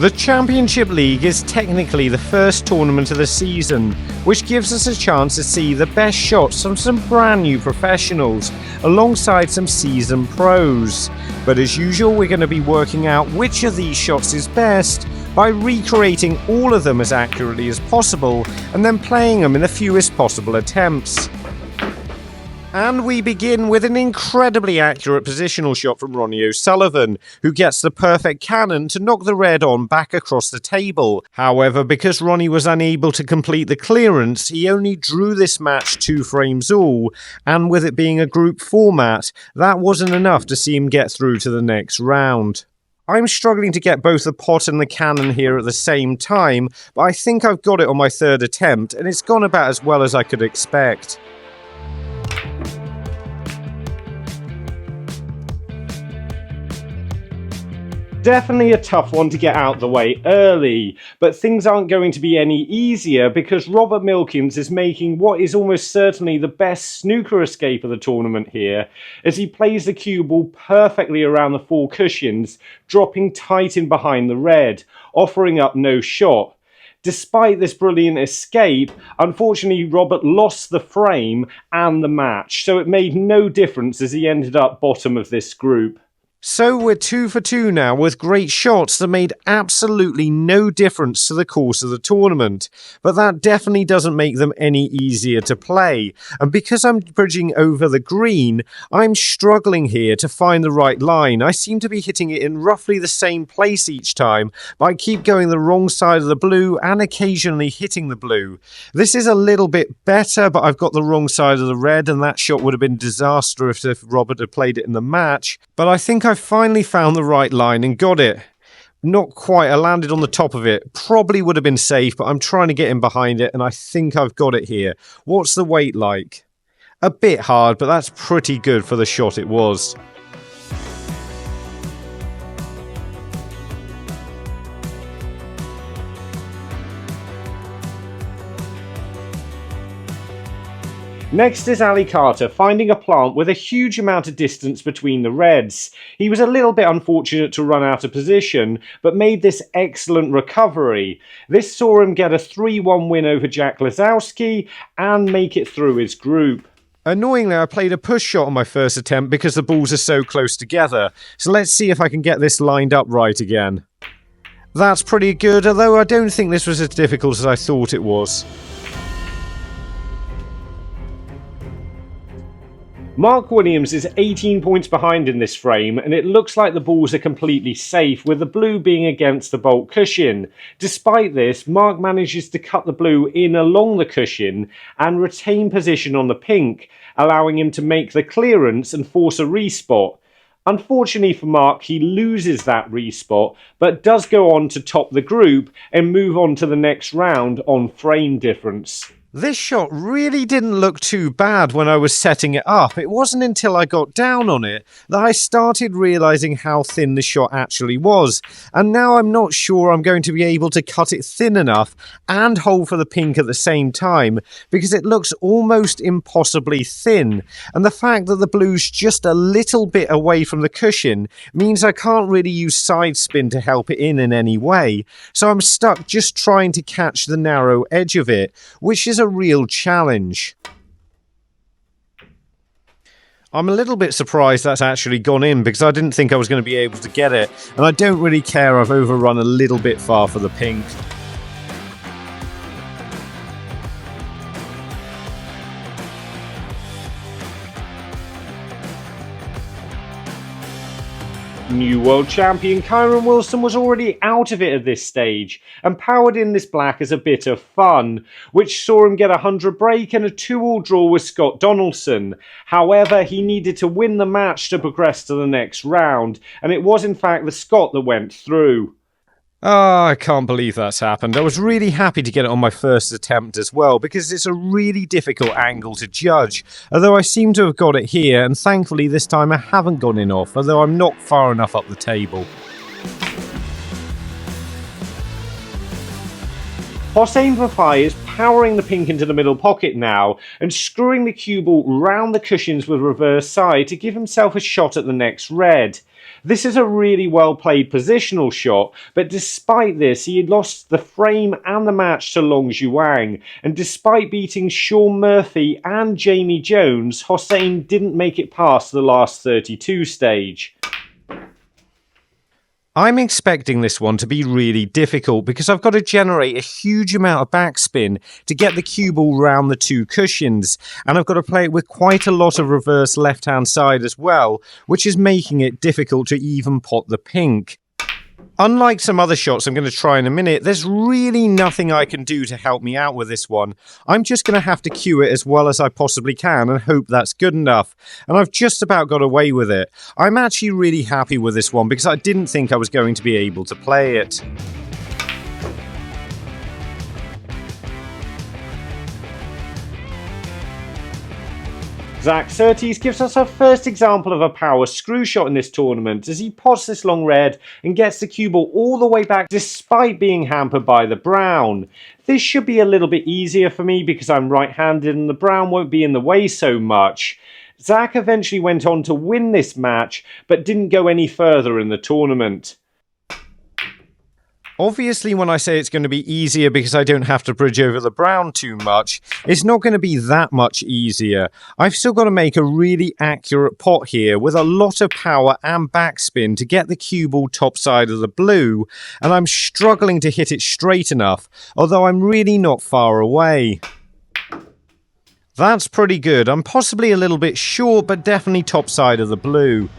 The Championship League is technically the first tournament of the season, which gives us a chance to see the best shots from some brand new professionals, alongside some seasoned pros. But as usual, we're going to be working out which of these shots is best by recreating all of them as accurately as possible, and then playing them in the fewest possible attempts. And we begin with an incredibly accurate positional shot from Ronnie O'Sullivan, who gets the perfect cannon to knock the red on back across the table. However, because Ronnie was unable to complete the clearance, he only drew this match 2 frames all, and with it being a group format, that wasn't enough to see him get through to the next round. I'm struggling to get both the pot and the cannon here at the same time, but I think I've got it on my 3rd attempt, and it's gone about as well as I could expect. Definitely a tough one to get out the way early, but things aren't going to be any easier because Robert Milkins is making what is almost certainly the best snooker escape of the tournament here, as he plays the cue ball perfectly around the 4 cushions, dropping tight in behind the red, offering up no shot. Despite this brilliant escape, unfortunately Robert lost the frame and the match, so it made no difference as he ended up bottom of this group. So we're 2 for 2 now with great shots that made absolutely no difference to the course of the tournament, but that definitely doesn't make them any easier to play, and because I'm bridging over the green, I'm struggling here to find the right line. I seem to be hitting it in roughly the same place each time, but I keep going the wrong side of the blue and occasionally hitting the blue. This is a little bit better, but I've got the wrong side of the red, and that shot would have been disastrous if Robert had played it in the match, but I think I finally found the right line and got it. Not quite, I landed on the top of it. Probably would have been safe, but I'm trying to get in behind it and I think I've got it here. What's the weight like? A bit hard, but that's pretty good for the shot it was. Next is Ali Carter finding a plant with a huge amount of distance between the reds. He was a little bit unfortunate to run out of position, but made this excellent recovery. This saw him get a 3-1 win over Jack Lazowski and make it through his group. Annoyingly, I played a push shot on my first attempt because the balls are so close together, so let's see if I can get this lined up right again. That's pretty good, although I don't think this was as difficult as I thought it was. Mark Williams is 18 points behind in this frame, and it looks like the balls are completely safe, with the blue being against the baulk cushion. Despite this, Mark manages to cut the blue in along the cushion and retain position on the pink, allowing him to make the clearance and force a respot. Unfortunately for Mark, he loses that respot, but does go on to top the group and move on to the next round on frame difference. This shot really didn't look too bad when I was setting it up. It wasn't until I got down on it that I started realising how thin the shot actually was. And now I'm not sure I'm going to be able to cut it thin enough and hold for the pink at the same time, because it looks almost impossibly thin. And the fact that the blue's just a little bit away from the cushion means I can't really use side spin to help it in any way. So I'm stuck just trying to catch the narrow edge of it, which is a real challenge. I'm a little bit surprised that's actually gone in because I didn't think I was going to be able to get it, and I don't really care. I've overrun a little bit far for the pink. New world champion Kyren was already out of it at this stage and powered in this black as a bit of fun, which saw him get a 100 break and a 2-all draw with Scott Donaldson. However, he needed to win the match to progress to the next round, and it was in fact the Scot that went through. Oh, I can't believe that's happened. I was really happy to get it on my first attempt as well, because it's a really difficult angle to judge. Although I seem to have got it here, and thankfully this time I haven't gone in off, although I'm not far enough up the table. Hossein Vafaei is powering the pink into the middle pocket now and screwing the cue ball round the cushions with reverse side to give himself a shot at the next red. This is a really well played positional shot, but despite this he had lost the frame and the match to Long Zhuang, and despite beating Sean Murphy and Jamie Jones, Hossein didn't make it past the last 32 stage. I'm expecting this one to be really difficult because I've got to generate a huge amount of backspin to get the cue ball round the two cushions, and I've got to play it with quite a lot of reverse left-hand side as well, which is making it difficult to even pot the pink. Unlike some other shots I'm going to try in a minute, there's really nothing I can do to help me out with this one. I'm just going to have to cue it as well as I possibly can and hope that's good enough. And I've just about got away with it. I'm actually really happy with this one because I didn't think I was going to be able to play it. Zak Surety gives us our first example of a power screw shot in this tournament as he pots this long red and gets the cue ball all the way back despite being hampered by the brown. This should be a little bit easier for me because I'm right-handed and the brown won't be in the way so much. Zak eventually went on to win this match but didn't go any further in the tournament. Obviously, when I say it's going to be easier because I don't have to bridge over the brown too much, it's not going to be that much easier. I've still got to make a really accurate pot here with a lot of power and backspin to get the cue ball top side of the blue, and I'm struggling to hit it straight enough, although I'm really not far away. That's pretty good. I'm possibly a little bit short, but definitely top side of the blue.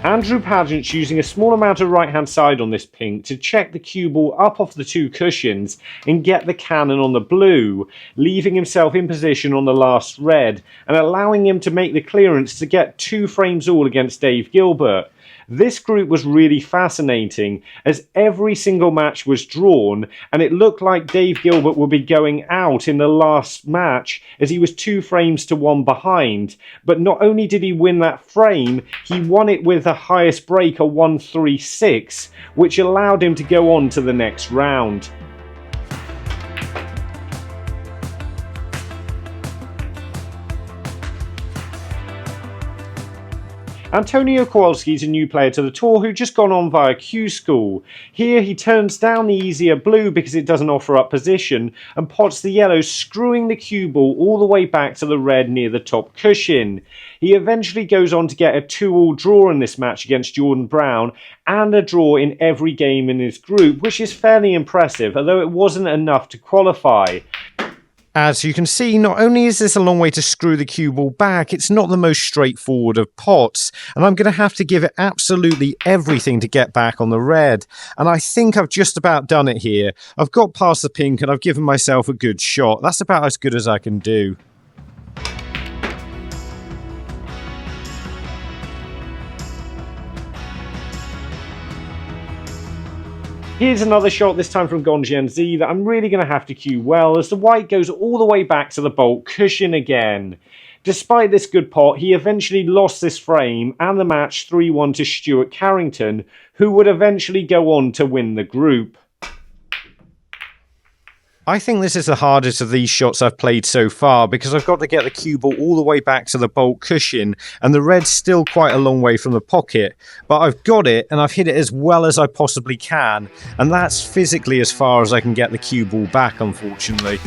Andrew Pagett's using a small amount of right-hand side on this pink to check the cue ball up off the two cushions and get the cannon on the blue, leaving himself in position on the last red and allowing him to make the clearance to get 2 frames all against Dave Gilbert. This group was really fascinating as every single match was drawn and it looked like Dave Gilbert would be going out in the last match as he was 2 frames to 1 behind. But not only did he win that frame, he won it with the highest break, a 1-3-6, which allowed him to go on to the next round. Antoni Kowalski is a new player to the tour who just gone on via Q School. Here he turns down the easier blue because it doesn't offer up position and pots the yellow, screwing the cue ball all the way back to the red near the top cushion. He eventually goes on to get a 2-all draw in this match against Jordan Brown and a draw in every game in his group, which is fairly impressive, although it wasn't enough to qualify. As you can see, not only is this a long way to screw the cue ball back, it's not the most straightforward of pots, and I'm going to have to give it absolutely everything to get back on the red. And I think I've just about done it here. I've got past the pink and I've given myself a good shot. That's about as good as I can do. Here's another shot, this time from Gong Chenzhi, that I'm really going to have to cue well as the white goes all the way back to the bolt cushion again. Despite this good pot, he eventually lost this frame and the match 3-1 to Stuart Carrington, who would eventually go on to win the group. I think this is the hardest of these shots I've played so far because I've got to get the cue ball all the way back to the bolt cushion and the red's still quite a long way from the pocket. But I've got it and I've hit it as well as I possibly can, and that's physically as far as I can get the cue ball back, unfortunately.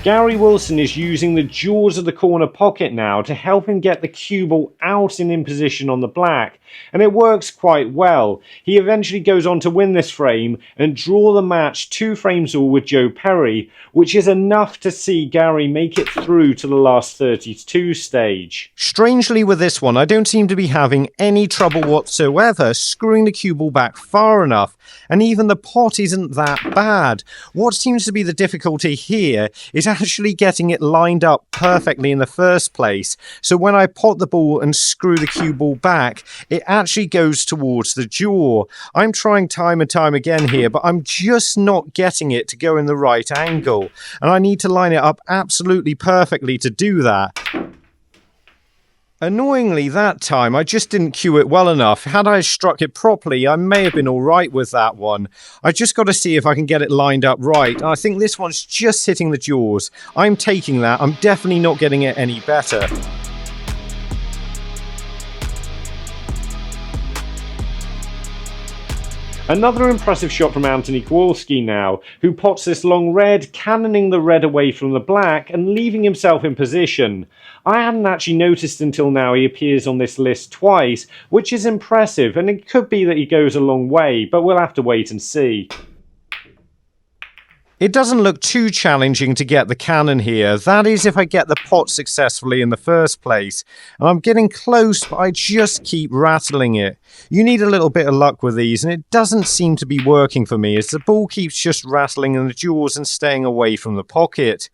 Gary Wilson is using the jaws of the corner pocket now to help him get the cue ball out and in position on the black, and it works quite well. He eventually goes on to win this frame and draw the match 2 frames all with Joe Perry, which is enough to see Gary make it through to the last 32 stage. Strangely with this one, I don't seem to be having any trouble whatsoever screwing the cue ball back far enough, and even the pot isn't that bad. What seems to be the difficulty here is actually getting it lined up perfectly in the first place, so when I pot the ball and screw the cue ball back, it actually goes towards the jaw. I'm trying time and time again here, but I'm just not getting it to go in the right angle, and I need to line it up absolutely perfectly to do that. Annoyingly, that time, I just didn't cue it well enough. Had I struck it properly, I may have been alright with that one. I just got to see if I can get it lined up right. I think this one's just hitting the jaws. I'm taking that. I'm definitely not getting it any better. Another impressive shot from Antoni Kowalski now, who pots this long red, cannoning the red away from the black and leaving himself in position. I hadn't actually noticed until now he appears on this list twice, which is impressive, and it could be that he goes a long way, but we'll have to wait and see. It doesn't look too challenging to get the cannon here, that is if I get the pot successfully in the first place. And I'm getting close, but I just keep rattling it. You need a little bit of luck with these, and it doesn't seem to be working for me as the ball keeps just rattling in the jaws and staying away from the pocket.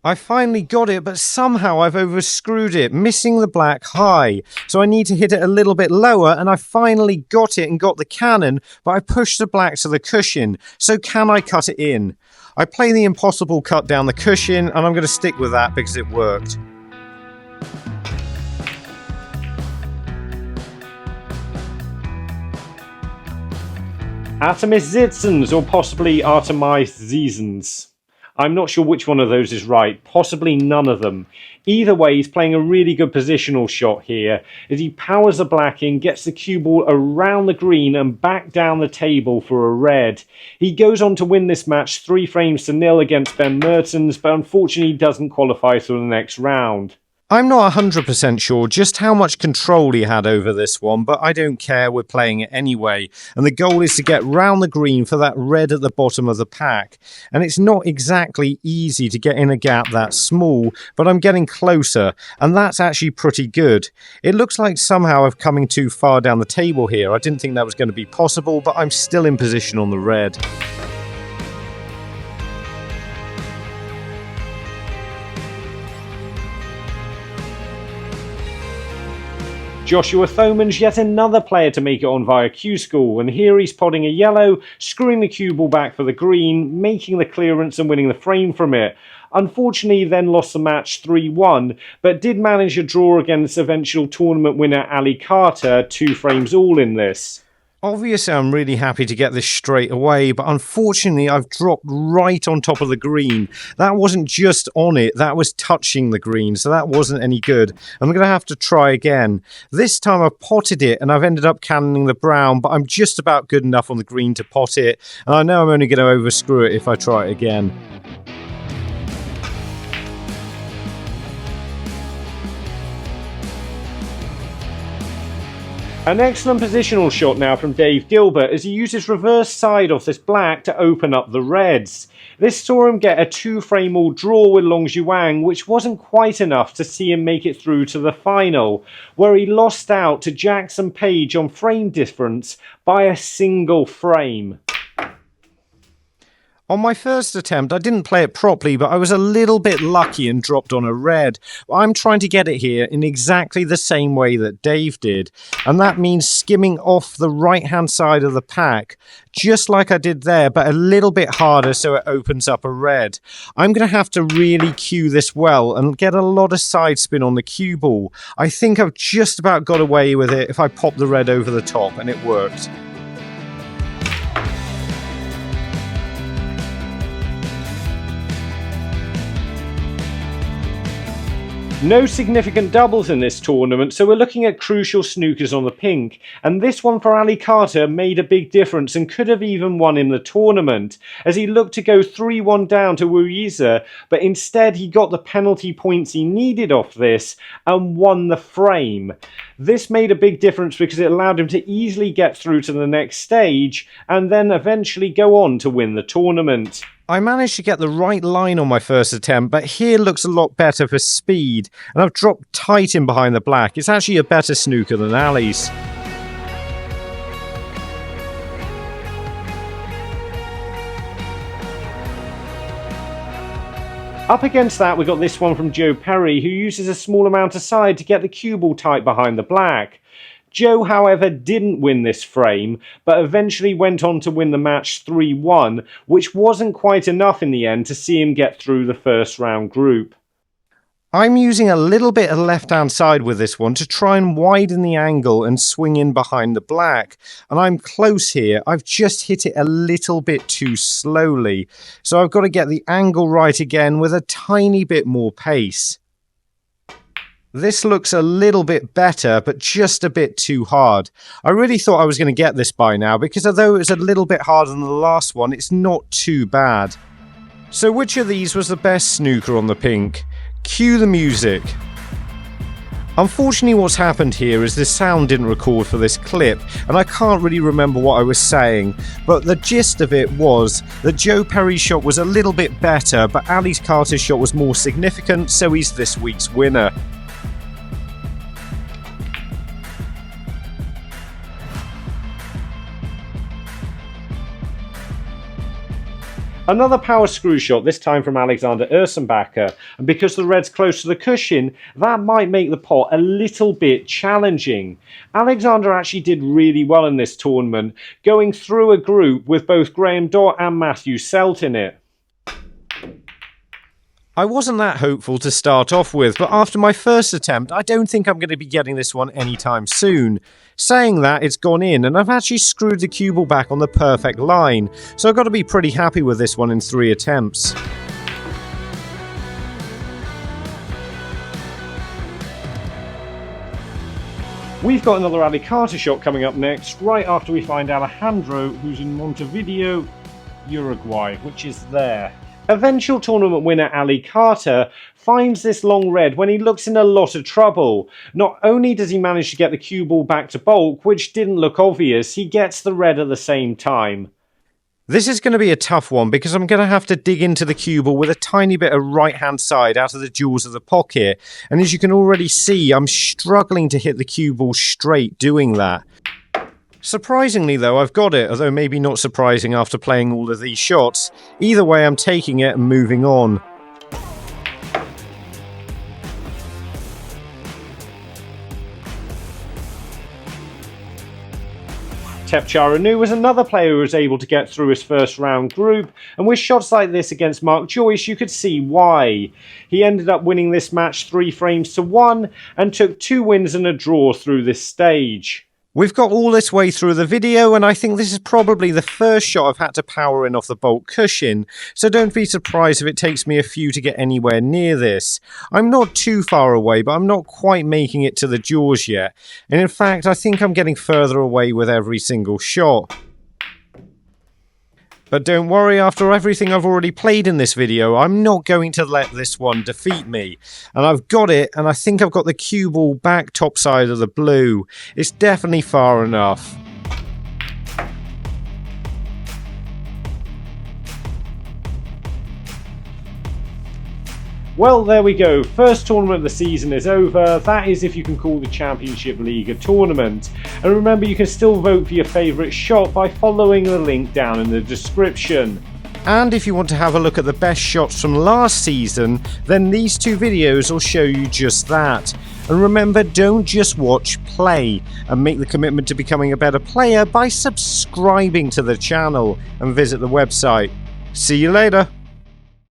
I finally got it, but somehow I've overscrewed it, missing the black high. So I need to hit it a little bit lower, and I finally got it and got the cannon, but I pushed the black to the cushion. So can I cut it in? I play the impossible cut down the cushion, and I'm going to stick with that because it worked. Artemijs Žižins, or possibly Artemijs Žižins. I'm not sure which one of those is right, possibly none of them. Either way, he's playing a really good positional shot here as he powers the black in, gets the cue ball around the green and back down the table for a red. He goes on to win this match 3-0 against Ben Mertens, but unfortunately doesn't qualify through the next round. I'm not 100% sure just how much control he had over this one, but I don't care, we're playing it anyway. And the goal is to get round the green for that red at the bottom of the pack. And it's not exactly easy to get in a gap that small, but I'm getting closer, and that's actually pretty good. It looks like somehow I'm coming too far down the table here. I didn't think that was going to be possible, but I'm still in position on the red. Joshua Thomond's yet another player to make it on via cue school, and here he's potting a yellow, screwing the cue ball back for the green, making the clearance and winning the frame from it. Unfortunately, he then lost the match 3-1, but did manage a draw against eventual tournament winner Ali Carter, 2 frames all in this. Obviously, I'm really happy to get this straight away, but unfortunately, I've dropped right on top of the green. That wasn't just on it, that was touching the green, so that wasn't any good. I'm going to have to try again. This time I've potted it, and I've ended up cannoning the brown, but I'm just about good enough on the green to pot it, and I know I'm only going to overscrew it if I try it again. An excellent positional shot now from Dave Gilbert as he uses reverse side off this black to open up the reds. This saw him get a 2-frame-all draw with Long Zhuang, which wasn't quite enough to see him make it through to the final, where he lost out to Jackson Page on frame difference by a single frame. On my first attempt, I didn't play it properly, but I was a little bit lucky and dropped on a red. I'm trying to get it here in exactly the same way that Dave did, and that means skimming off the right-hand side of the pack, just like I did there, but a little bit harder so it opens up a red. I'm going to have to really cue this well and get a lot of side spin on the cue ball. I think I've just about got away with it if I pop the red over the top, and it worked. No significant doubles in this tournament, so we're looking at crucial snookers on the pink, and this one for Ali Carter made a big difference and could have even won him the tournament, as he looked to go 3-1 down to Wu Yize, but instead he got the penalty points he needed off this and won the frame. This made a big difference because it allowed him to easily get through to the next stage and then eventually go on to win the tournament. I managed to get the right line on my first attempt, but here looks a lot better for speed, and I've dropped tight in behind the black. It's actually a better snooker than Ali's. Up against that, we got this one from Joe Perry, who uses a small amount of side to get the cue ball tight behind the black. Joe, however, didn't win this frame, but eventually went on to win the match 3-1, which wasn't quite enough in the end to see him get through the first round group. I'm using a little bit of left-hand side with this one to try and widen the angle and swing in behind the black. And I'm close here. I've just hit it a little bit too slowly. So I've got to get the angle right again with a tiny bit more pace. This looks a little bit better, but just a bit too hard. I really thought I was going to get this by now, because although it was a little bit harder than the last one, it's not too bad. So which of these was the best snooker on the pink? Cue the music. Unfortunately, what's happened here is the sound didn't record for this clip, and I can't really remember what I was saying, but the gist of it was that Joe Perry's shot was a little bit better, but Ali Carter's shot was more significant, so he's this week's winner. Another power screw shot, this time from Alexander Ursenbacher, and because the red's close to the cushion, that might make the pot a little bit challenging. Alexander actually did really well in this tournament, going through a group with both Graham Dott and Matthew Selt in it. I wasn't that hopeful to start off with, but after my first attempt, I don't think I'm going to be getting this one anytime soon. Saying that, it's gone in, and I've actually screwed the cue ball back on the perfect line, so I've got to be pretty happy with this one in 3 attempts. We've got another Ali Carter shot coming up next, right after we find Alejandro, who's in Montevideo, Uruguay, which is there. Eventual tournament winner Ali Carter finds this long red when he looks in a lot of trouble. Not only does he manage to get the cue ball back to bulk, which didn't look obvious, he gets the red at the same time. This is going to be a tough one because I'm going to have to dig into the cue ball with a tiny bit of right-hand side out of the jaws of the pocket. And as you can already see, I'm struggling to hit the cue ball straight doing that. Surprisingly though, I've got it, although maybe not surprising after playing all of these shots. Either way, I'm taking it and moving on. Thepchaiya Un-Nooh was another player who was able to get through his first round group, and with shots like this against Mark Joyce you could see why. He ended up winning this match 3 frames to 1 and took 2 wins and a draw through this stage. We've got all this way through the video, and I think this is probably the first shot I've had to power in off the bulk cushion, so don't be surprised if it takes me a few to get anywhere near this. I'm not too far away, but I'm not quite making it to the jaws yet, and in fact I think I'm getting further away with every single shot. But don't worry, after everything I've already played in this video, I'm not going to let this one defeat me. And I've got it, and I think I've got the cue ball back top side of the blue. It's definitely far enough. Well, there we go. First tournament of the season is over. That is if you can call the Championship League a tournament. And remember, you can still vote for your favourite shot by following the link down in the description. And if you want to have a look at the best shots from last season, then these 2 videos will show you just that. And remember, don't just watch, play, and make the commitment to becoming a better player by subscribing to the channel and visit the website. See you later.